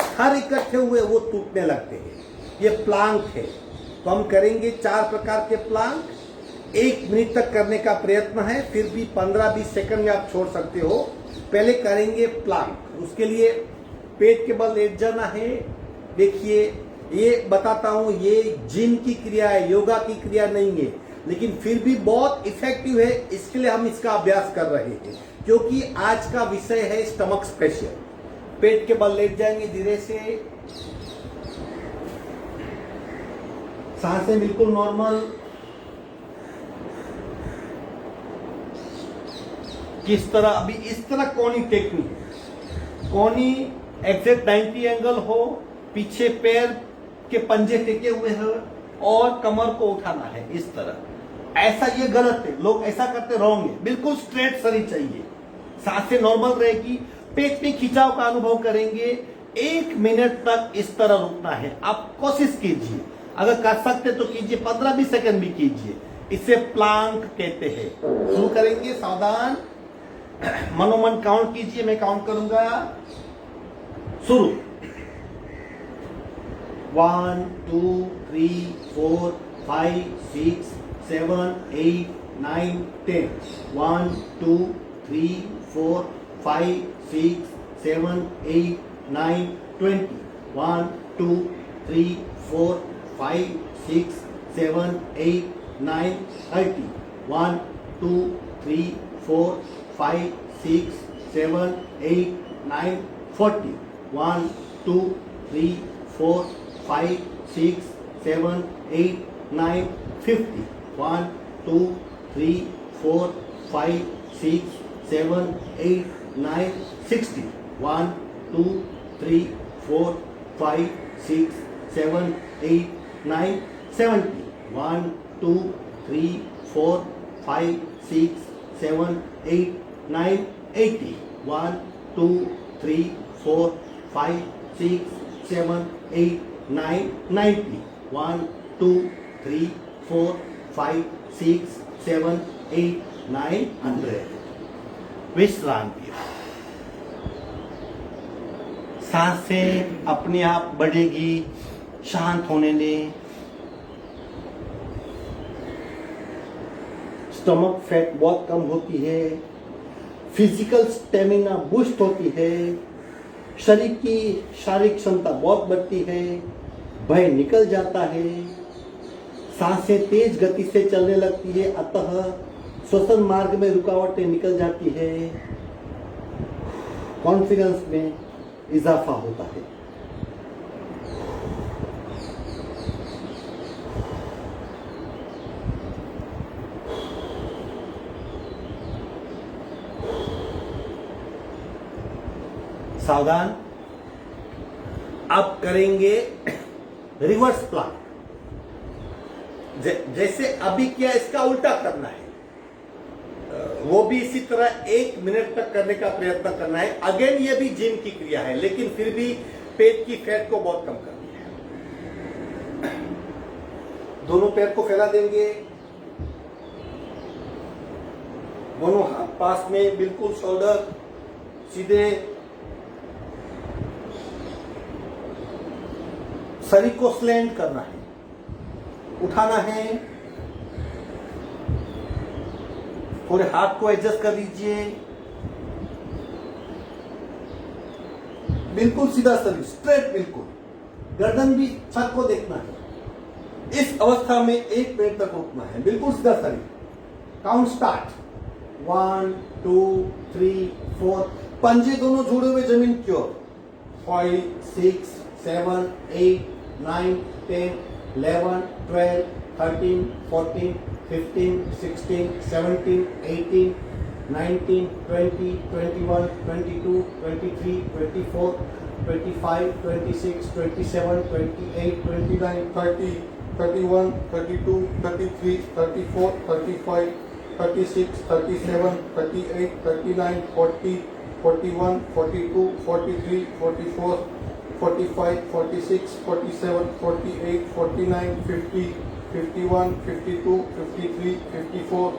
खर इकट्ठे हुए वो टूटने लगते हैं। ये प्लांक है। तो हम करेंगे 4 प्रकार के प्लांक, 1 मिनट तक करने का प्रयत्न है, फिर भी 15-20 सेकंड में आप छोड़ सकते हो। पहले करेंगे प्लांक, उसके लिए पेट के बल लेट जाना है। देखिए, ये बताता हूं, ये जिम की क्रिया है, योगा की क्रिया नहीं है, लेकिन फिर भी बहुत इफेक्टिव है। इसके लिए हम इसका अभ्यास कर रहे हैं, क्योंकि आज का विषय है स्टमक स्पेशल। पेट के बल लेट जाएंगे धीरे से, सांसें बिल्कुल नॉर्मल। किस तरह, अभी इस तरह कोनी टेक्निक, कोनी एग्जैक्ट 90 एंगल हो, पीछे पैर के पंजे टेके हुए हैं और कमर को उठाना है इस तरह। ऐसा ये गलत है, लोग ऐसा करते, रॉन्ग है। बिल्कुल स्ट्रेट शरीर चाहिए, सांसें नॉर्मल रहेगी, पेट में खिंचाव का अनुभव करेंगे। 1 मिनट तक इस तरह रुकना है। आप कोशिश कीजिए, अगर कर सकते तो कीजिए, 15-20 सेकंड भी कीजिए। इसे प्लांक कहते हैं। शुरू करेंगे, सावधान, मनोमन काउंट कीजिए, मैं काउंट करूंगा। शुरू। 1 2 3 4 5 6 7 8 9 10 1 2 3 4 5 6 7 8 9 20 1 2 3 4 5 6 7 8 9 30 1 2 3 4 5 6 7 8 9 40 1 2 3 4 5 6 7 8 9 50 1 2 3 4 5 6 7 8 9 60 1 2 3 4 5 6 7 8 9 70 1 2 3 4 5 6 7 8 9 80 1 2 3 4 5 6 7 8 9 90 1 2 3 4 5 6 7 8 9 100। विश्राम किया। सांसें अपने आप बढ़ेगी, शांत होने दें। स्टमक फैट बहुत कम होती है, फिजिकल स्टेमिना बूस्ट होती है, शरीर की शारीरिक क्षमता बहुत बढ़ती है, भय निकल जाता है, सांसें तेज गति से चलने लगती है, अतः श्वसन मार्ग में रुकावटें निकल जाती है, कॉन्फिडेंस में इजाफा होता है। सावधान, अब करेंगे रिवर्स प्लांक। जैसे अभी क्या इसका उल्टा करना है, वो भी इसी तरह 1 मिनट तक करने का प्रयत्न करना है। अगेन ये भी जिम की क्रिया है, लेकिन फिर भी पेट की फैट को बहुत कम करनी है। दोनों पैर को फैला देंगे, दोनों हाथ पास में, बिल्कुल शोल्डर सीधे, शरीर को स्लैंड करना है, उठाना है, थोड़े हाथ को एडजस्ट कर लीजिए, बिल्कुल सीधा शरीर, स्ट्रेट, बिल्कुल गर्दन भी छत को देखना है। इस अवस्था में 1 मिनट तक रुकना है, बिल्कुल सीधा शरीर। Count start, 1 2 3 4। पंजे दोनों जुड़े हुए जमीन की ओर, 5 6 7 8 9 10 11 12 13 14 15 16 17 18 19 20 21 22 23 24 25 26 27 28 29 30 31 32 33 34 35 36 37 38 39 40 41 42 43 44 45 46 47 48 49 50 51 52 53 54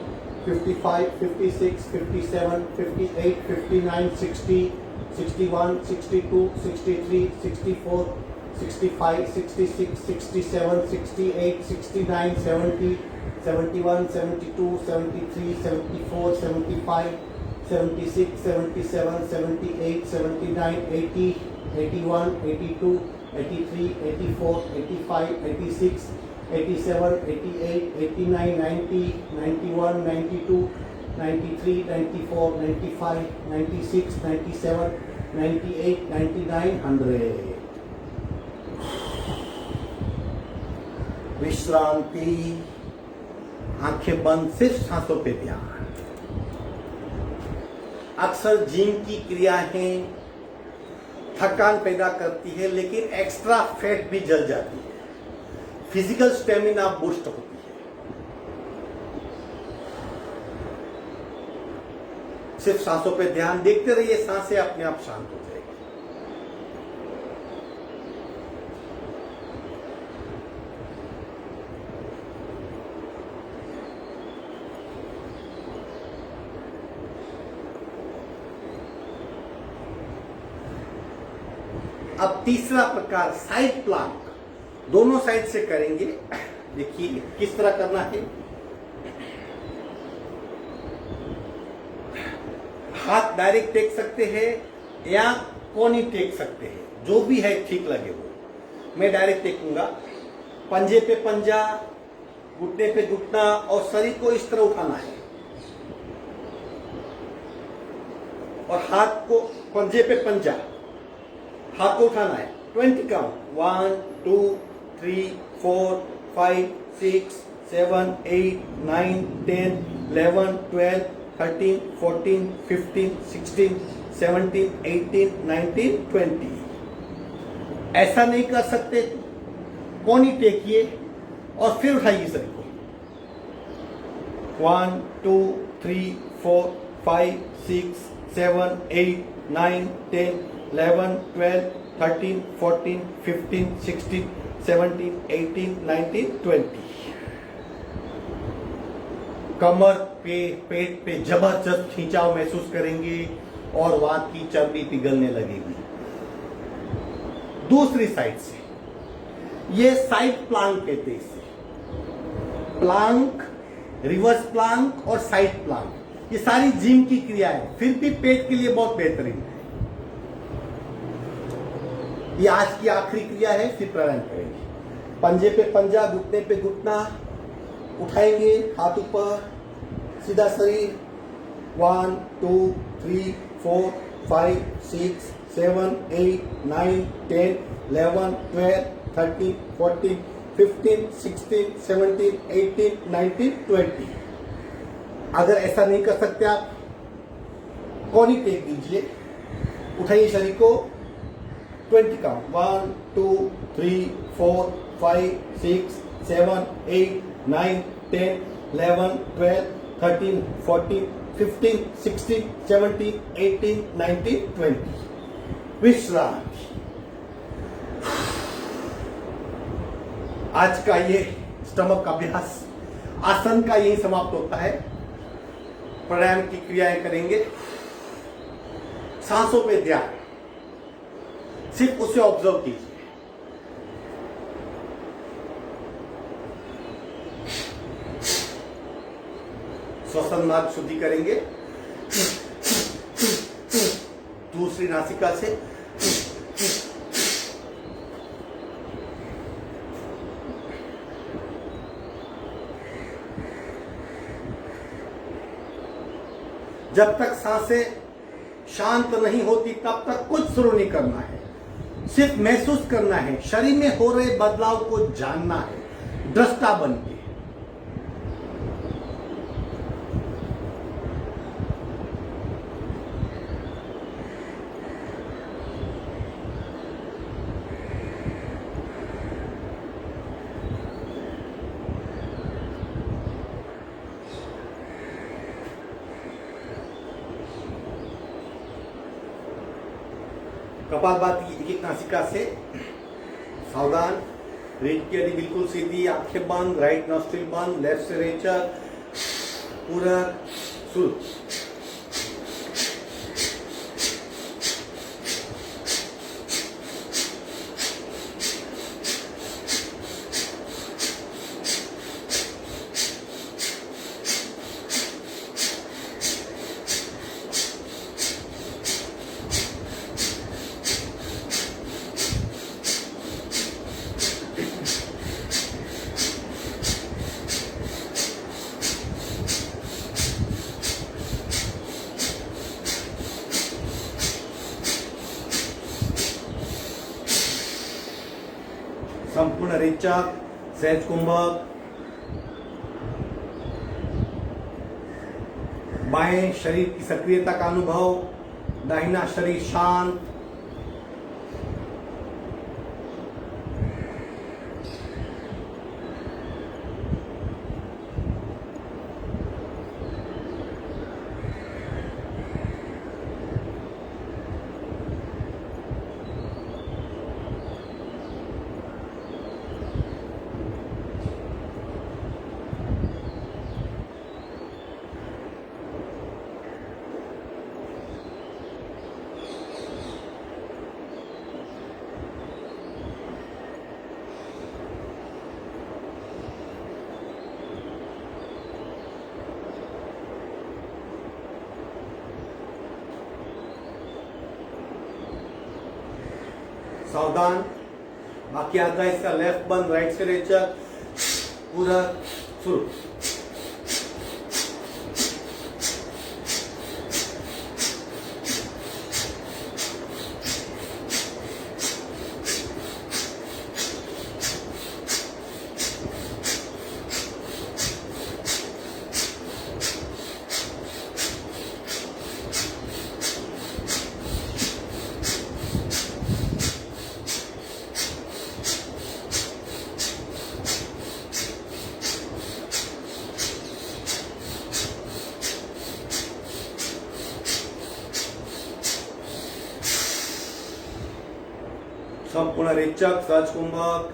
55 56 57 58 59 60 61 62 63 64 65 66 67 68 69 70 71 72 73 74 75 76 77 78 79 80 81 82 83 84 85 86 87 88 89 90 91 92 93 94 95 96 97 98 99 100। विश्रांति, आंखें बंद, सिर्फ सांसों पे ध्यान। अक्सर जिम की क्रियाएं थकान पैदा करती है, लेकिन एक्स्ट्रा फैट भी जल जाती है, फिजिकल स्टेमिना बूस्ट होती है। सिर्फ सांसों पे ध्यान, देखते रहिए, सांसें अपने आप शांत हो जाएगी। अब तीसरा प्रकार साइड प्लांक, दोनों साइड से करेंगे। देखिए किस तरह करना है। हाथ डायरेक्ट टेक सकते हैं या कोनी टेक सकते हैं, जो भी है ठीक लगे वो। मैं डायरेक्ट टेकूंगा, पंजे पे पंजा, घुटने पे घुटना, और शरीर को इस तरह उठाना है, और हाथ को पंजे पे पंजा, हाथ को उठाना है। 20 काउंट, 1 2 3 4 5 6 7 8 9 10 11 12 13 14 15 16 17 18 19 20। ऐसा नहीं कर सकते, कोनी टेकिए और फिर उठाइए शरीर को। 1 2 3 4 5 6 7 8 9 10 11 12 13 14 15 16 17 18 19 20। कमर पे, पेट पे जबरदस्त खिंचाव महसूस करेंगे और वहां की चर्बी पिघलने लगेगी। दूसरी साइड से, ये साइड प्लांक कहते हैं इसे। प्लांक, रिवर्स प्लांक और साइड प्लांक, ये सारी जिम की क्रिया है, फिर भी पेट के लिए बहुत बेहतरीन है। ये आज की आखिरी क्रिया है, फिर प्रारंभ करेंगे। पंजे पे पंजा, घुटने पे घुटना, उठाएंगे हाथ ऊपर, सीधा शरीर। 1 2 3 4 5 6 7 8 9 10 11 12 13 14 15 16 17 18 19 20। अगर ऐसा नहीं कर सकते आप, कॉनी टेक दीजिए, उठाइए शरीर को। 20 काउंट, 1 2 3 4 5 6 7 8 9 10 11 12 13 14 15 16 17 18 19 20। विश्राम। आज का ये स्टमक अभ्यास, आसन का यही समाप्त होता है। प्राणायाम की क्रियाएं करेंगे, सांसों पे ध्यान, सिर्फ उसे ऑब्जर्व कीजिए। श्वसन मार्ग शुद्धि करेंगे दूसरी नासिका से। जब तक सांसें शांत नहीं होती तब तक कुछ शुरू नहीं करना है, सिर्फ महसूस करना है, शरीर में हो रहे बदलाव को जानना है, दृष्टा बन के। कपालभाति एक एक नासिका से। सावधान, रीढ़ की हड्डी बिल्कुल सीधी, आंखें बंद, राइट नॉस्ट्रिल बंद, लेफ्ट से रेचक, पूरा शुरू। संपूर्ण रेचक, सहज कुंभक, बाएं शरीर की सक्रियता का अनुभव, दाहिना शरीर शांत। सावधान, बाकी आधा हिस्सा लेफ्ट बंद, राइट से रेचक, पूरा शुरू। संपूर्ण रेचक, सहज कुंभक,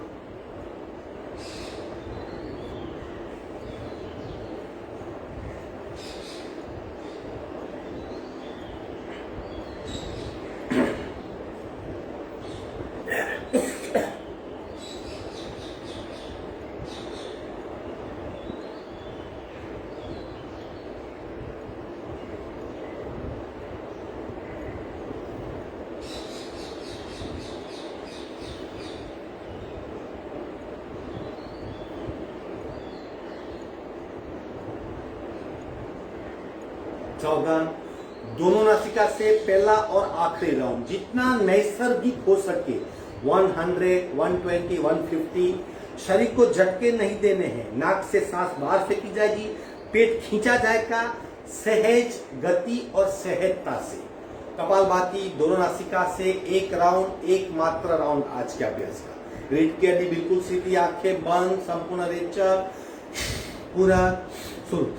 सावधान। दोनों नासिका से पहला और आखिरी राउंड जितना नैसर्गिक हो सके 100, 120, 150। शरीर को झटके नहीं देने हैं। नाक से सांस बाहर फेंकी जाएगी, पेट खींचा जाएगा सहज गति और सहजता से। कपालभाति दोनों नासिका से एक राउंड, एक मात्र राउंड आज के अभ्यास का। रीढ़ की हड्डी बिल्कुल सीधी, आंखें बंद, संपूर्ण रेचक, पूरा शुरू।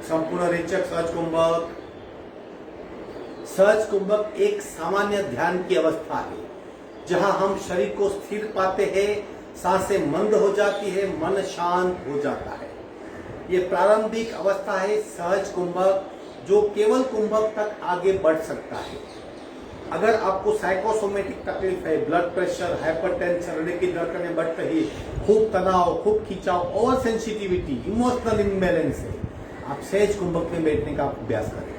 संपूर्ण रेचक सहज कुंभक। सहज कुंभक एक सामान्य ध्यान की अवस्था है जहां हम शरीर को स्थिर पाते हैं, सांसें मंद हो जाती है, मन शांत हो जाता है। ये प्रारंभिक अवस्था है सहज कुंभक जो केवल कुंभक तक आगे बढ़ सकता है। अगर आपको साइकोसोमेटिक तकलीफ है, ब्लड प्रेशर, हाइपरटेंशन, हृदय की धड़कनें बढ़ रही, खूब तनाव, खूब खिंचाव, ओवर सेंसिटिविटी, इमोशनल इम्बैलेंस है, आप सहज कुंभक में बैठने का अभ्यास करें।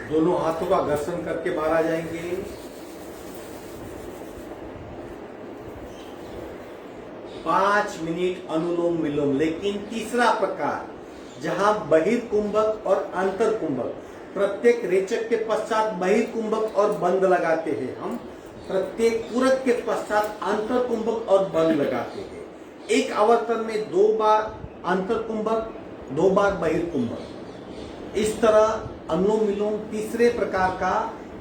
दोनों हाथों का घर्षण करके बाहर आ जाएंगे। पांच मिनट अनुलोम विलोम। लेकिन तीसरा प्रकार जहां बहिर्कुंभक और अंतर कुंभक, प्रत्येक रेचक के पश्चात बहिर्कुंभक और बंद लगाते हैं हम, प्रत्येक पूरक के पश्चात अंतर कुंभक और बंद लगाते हैं। एक आवर्तन में 2 बार अंतर कुंभक, 2 बार बहिर्कुंभक। इस तरह अनुलोम विलोम तीसरे प्रकार का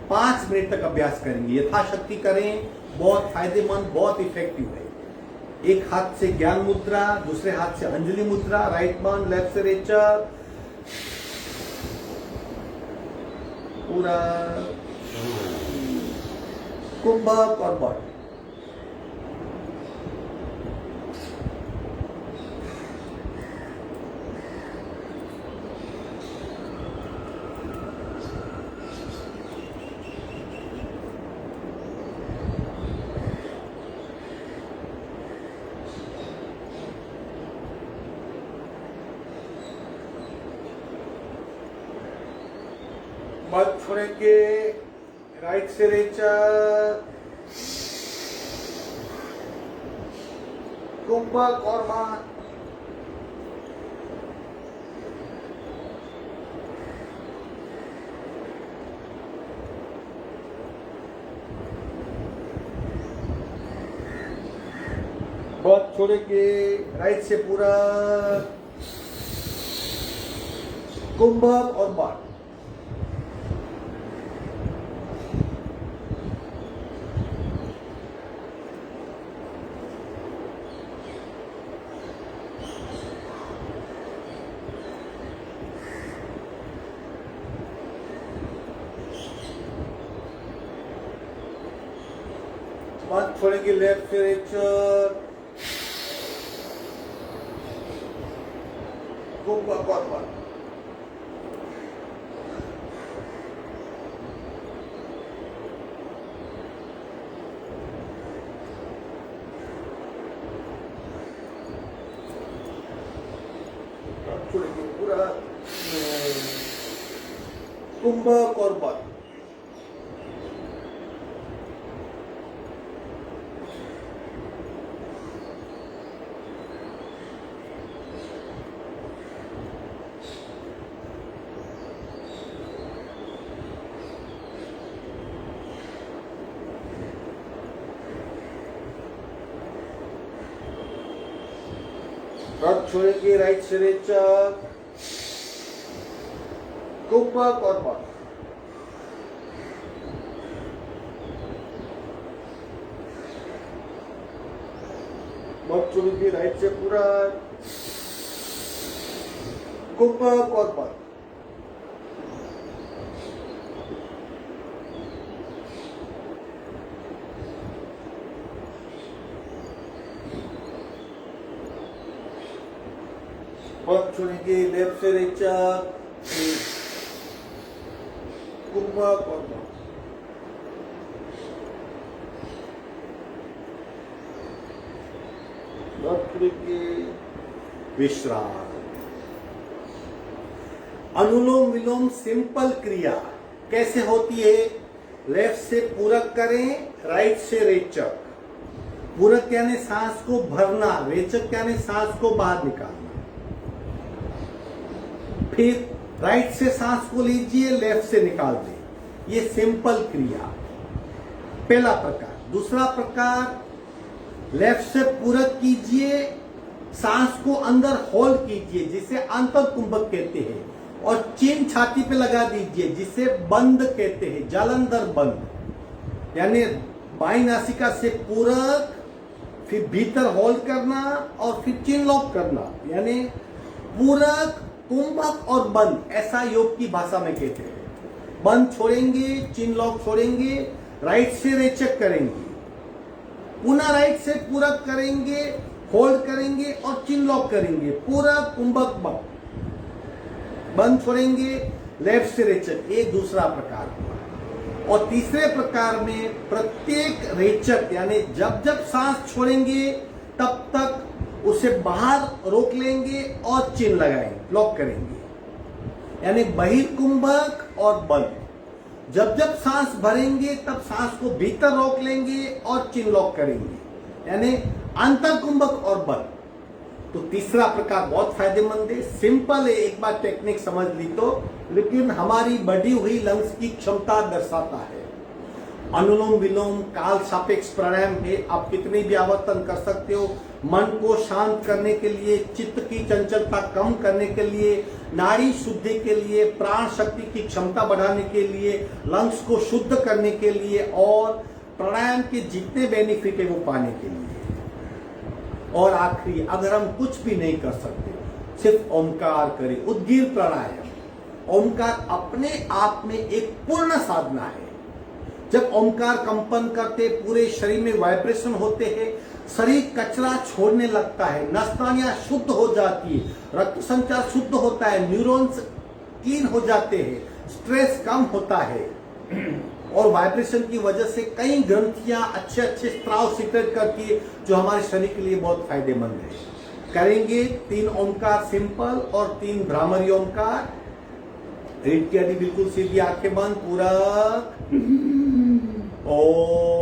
5 मिनट तक अभ्यास करेंगे। यथाशक्ति करें, बहुत फायदेमंद, बहुत इफेक्टिव है। एक हाथ से ज्ञान मुद्रा, दूसरे हाथ से अंजलि मुद्रा, राइट बर्न, लेफ्ट से रेचक, पूरा कुंभक और बट। बट छोड़ेंगे, राइट से रेचक, कुंभक और मान। बहुत छोड़ेंगे, राइट से पूरा, कुंभक और मान। मत छोड़ेंगे, लेफ्ट से रेचक, कुंभक और मान। छोड़ेंगे पूरा कुंभक और बद। रथ छोड़ेंगे राइट से रेचक, कुंभक और बद। बद छोड़ेंगे राइट से पूरा, कुंभक और बद। बद छोड़ेंगे लेफ्ट से रेचक, कुंभक और बद। बद छोड़ेंगे विश्राम। अनुलोम विलोम सिंपल क्रिया कैसे होती है? लेफ्ट से पूरक करें, राइट से रेचक। पूरक यानी सांस को भरना, रेचक यानी सांस को बाहर निकालना। फिर राइट से सांस को लीजिए, लेफ्ट से निकाल दें। ये सिंपल क्रिया पहला प्रकार। दूसरा प्रकार, लेफ्ट से पूरक कीजिए, सांस को अंदर होल्ड कीजिए जिसे अंतर कुंभक कहते हैं, और चिन्ह छाती पे लगा दीजिए जिसे बंद कहते हैं, जालंधर बंद। यानी बाई नासिका से पूरक, फिर भीतर होल्ड करना और फिर चिन्ह लॉक करना, यानी पूरक, कुंभक और बंद, ऐसा योग की भाषा में कहते हैं। बंद छोड़ेंगे, चिन्ह लॉक छोड़ेंगे, राइट से रेचक करेंगे, पुनः राइट से पूरक करेंगे, होल्ड करेंगे और चिन्ह लॉक करेंगे, पूरक, कुंभक, बंद। बंद छोड़ेंगे, लेफ्ट से रेचक। ये दूसरा प्रकार हुआ। और तीसरे प्रकार में प्रत्येक रेचक यानी जब जब सांस छोड़ेंगे तब तक उसे बाहर रोक लेंगे और चिन्ह लगाएंगे, लॉक करेंगे, यानी बहिर्कुंभक और बंद। जब जब सांस भरेंगे तब सांस को भीतर रोक लेंगे और चिन्ह लॉक करेंगे, यानी अंतरकुंभक और बंद। तो तीसरा प्रकार बहुत फायदेमंद है, सिंपल है, एक बार टेक्निक समझ ली तो, लेकिन हमारी बढ़ी हुई लंग्स की क्षमता दर्शाता है। अनुलोम विलोम काल सापेक्ष प्राणायाम है, आप कितने भी आवर्तन कर सकते हो। मन को शांत करने के लिए, चित्त की चंचलता कम करने के लिए, नाड़ी शुद्धि के लिए, प्राण शक्ति की क्षमता बढ़ाने के लिए, लंग्स को शुद्ध करने के लिए और प्राणायाम के जितने बेनिफिट है वो पाने के लिए। और आखिरी, अगर हम कुछ भी नहीं कर सकते, सिर्फ ओमकार करें, उद्गीर प्राणायाम। ओमकार अपने आप में एक पूर्ण साधना है। जब ओमकार कंपन करते पूरे शरीर में वाइब्रेशन होते हैं, शरीर कचरा छोड़ने लगता है, नसनालियां शुद्ध हो जाती है, रक्त संचार शुद्ध होता है, न्यूरॉन्स क्लीन हो जाते हैं, स्ट्रेस कम होता है, और वाइब्रेशन की वजह से कई ग्रंथियां अच्छे अच्छे स्त्राव सीक्रेट करती है जो हमारे शरीर के लिए बहुत फायदेमंद है। करेंगे 3 ओमकार सिंपल और 3 भ्रामरी ओमकार। रीढ़ की हड्डी बिल्कुल सीधी, आंखें बंद, पूरक ओम।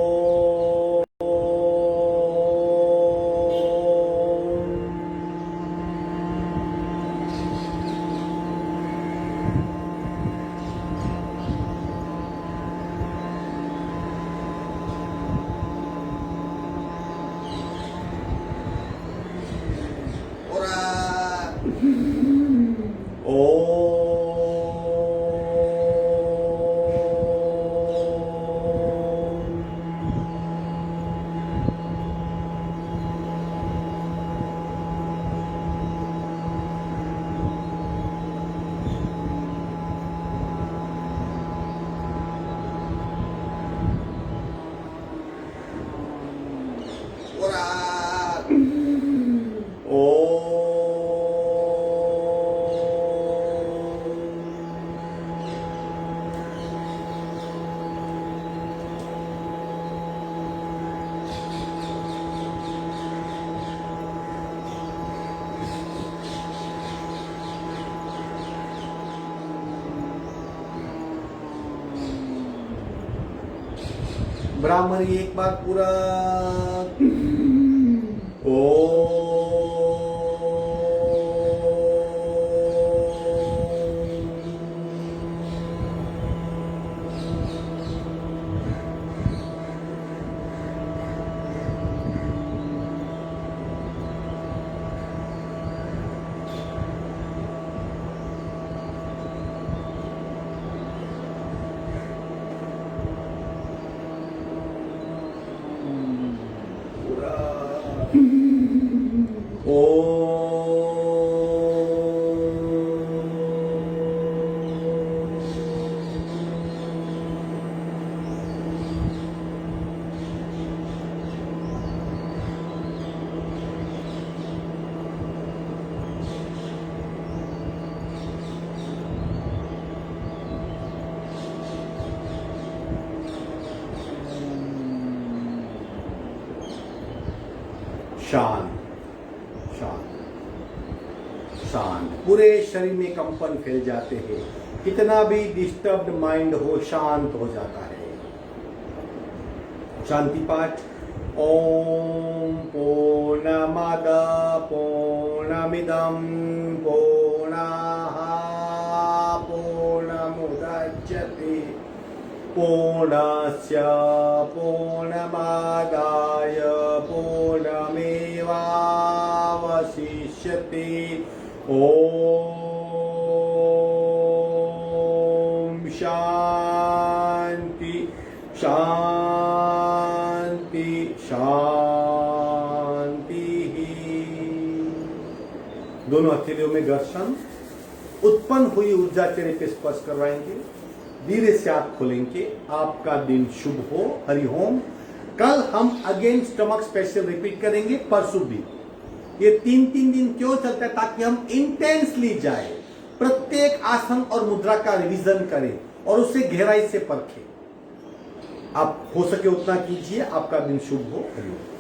ब्राह्मणी एक बार पूरा ओ शांत शांत शांत, पूरे शरीर में कंपन फैल जाते हैं। कितना भी डिस्टर्ब्ड माइंड हो शांत हो जाता है। शांति पाठ। ओम पूर्णमद पूर्णमिदं पूर्णाः पूर्णमुदच्यते पूर्णस्य पूर्णमादाय पूर्णमेवावशिष्यते। ओम शांति शांति शांति। दोनों हथेलियों में घर्षण, उत्पन्न हुई ऊर्जा चेहरे पे स्पर्श करवाएंगे। धीरे से आंख खोलेंगे। आपका दिन शुभ हो। हरि ओम। कल हम अगेन स्टमक स्पेशल रिपीट करेंगे, परसों भी। ये 3 दिन क्यों चलता है? ताकि हम इंटेंसली जाए, प्रत्येक आसन और मुद्रा का रिवीजन करें और उसे गहराई से परखें। आप हो सके उतना कीजिए। आपका दिन शुभ हो। हरि ओम।